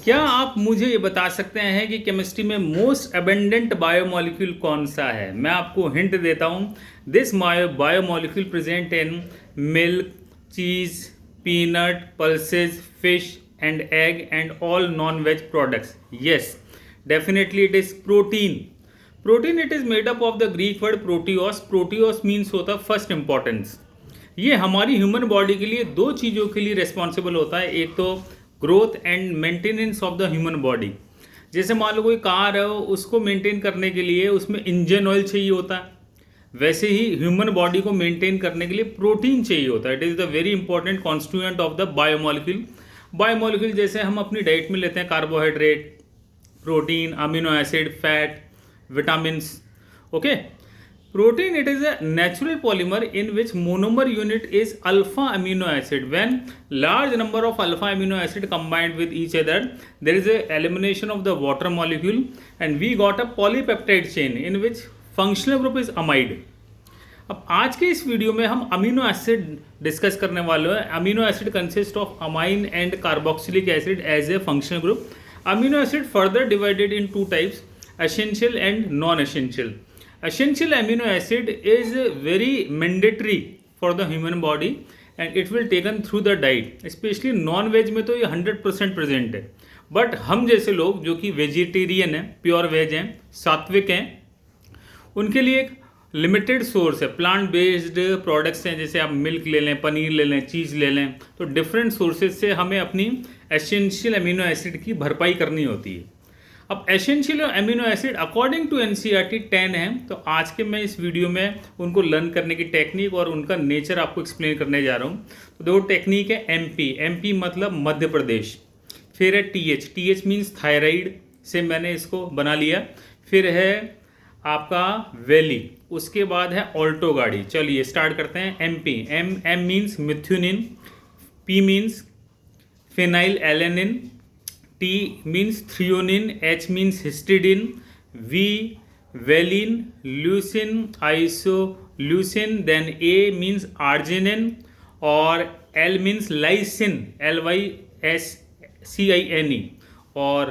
क्या आप मुझे ये बता सकते हैं कि केमिस्ट्री में मोस्ट अबेंडेंट बायोमोलिक्यूल कौन सा है? मैं आपको हिंट देता हूँ। This biomolecule present in milk, cheese, peanut, pulses, fish and egg and all non veg products. Yes, definitely it is protein. Protein it is made up of the Greek word proteios. Proteios means होता है first importance. ये हमारी human body के लिए दो चीज़ों के लिए रिस्पॉन्सिबल होता है। एक तो growth and maintenance of the human body. जैसे मान लो कोई कार है, उसको मेंटेन करने के लिए उसमें इंजन ऑयल चाहिए होता है, वैसे ही ह्यूमन बॉडी को मेंटेन करने के लिए प्रोटीन चाहिए होता है। It is the very important constituent of the biomolecule. Biomolecule जैसे हम अपनी डाइट में लेते हैं carbohydrate, protein, amino acid, fat, vitamins. Okay, protein it is a natural polymer in which monomer unit is alpha amino acid. When large number of alpha amino acid combined with each other, there is a elimination of the water molecule and we got a polypeptide chain in which functional group is amide. अब आज के इस video में हम amino acid discuss करने वाले हैं। Amino acid consist of amine and carboxylic acid as a functional group. Amino acid further divided in two types, essential and non essential. Essential amino acid is very mandatory for the human body and it will taken through the diet. Especially non-veg में तो ये 100% present है, but हम जैसे लोग जो कि vegetarian हैं, प्योर वेज हैं, सात्विक हैं, उनके लिए एक लिमिटेड सोर्स है। प्लांट बेस्ड प्रोडक्ट्स हैं, जैसे आप मिल्क ले लें, पनीर ले लें, चीज़ ले लें, तो डिफरेंट सोर्सेज से हमें अपनी एसेंशियल अमीनो एसिड की भरपाई करनी होती है। अब essential amino acid according to NCERT 10 है, तो आज के मैं इस वीडियो में उनको लर्न करने की टेक्निक और उनका नेचर आपको एक्सप्लेन करने जा रहा हूँ। तो दो टेक्निक है। एमपी मतलब मध्य प्रदेश, फिर है टीएच मीन्स थायराइड से मैंने इसको बना लिया, फिर है आपका वैली, उसके बाद है ऑल्टो गाड़ी। चलिए स्टार्ट करते हैं। MP, M means methionine, P means phenylalanine, T means threonine, H means histidine, V valine, leucine, isoleucine, then A means arginine और L means lysine, LYSCINE और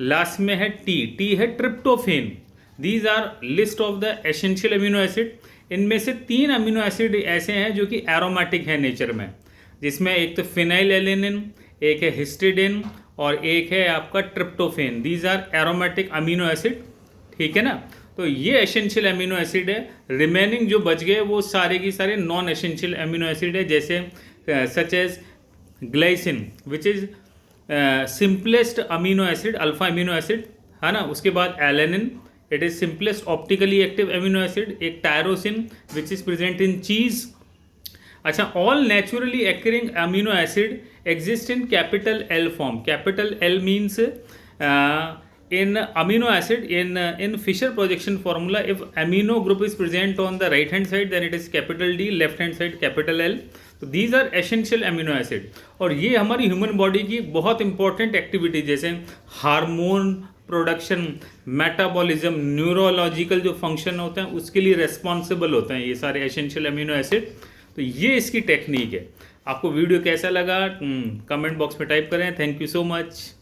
लास्ट में है T है tryptophan. These are list of the essential amino acid। इनमें से 3 amino acid ऐसे हैं जो कि एरोमेटिक है नेचर में, जिसमें एक तो फिनाइल एलेनिन, एक है हिस्टिडिन और एक है आपका tryptophan. These are aromatic amino acid, ठीक है ना। तो ये एसेंशियल अमीनो एसिड है। रिमेनिंग जो बच गए वो सारे की सारे नॉन एसेंशियल अमीनो एसिड है, जैसे such as glycine which is simplest amino acid, alpha amino acid है ना। उसके बाद alanine, it is simplest optically active amino acid. एक tyrosine which is present in cheese. अच्छा, all naturally occurring amino acid exist in capital L form. Capital L means in amino acid in Fisher projection formula, if amino group is present on the right hand side then it is capital D, left hand side capital L. तो these are essential amino acid। और ये हमारी human body की बहुत important activity, जैसे hormone production, metabolism, neurological जो function होते हैं उसके लिए रेस्पॉन्सिबल होते हैं ये सारे एसेंशियल अमीनो एसिड। तो ये इसकी टेक्निक है। आपको वीडियो कैसा लगा कमेंट बॉक्स में टाइप करें। Thank you so much.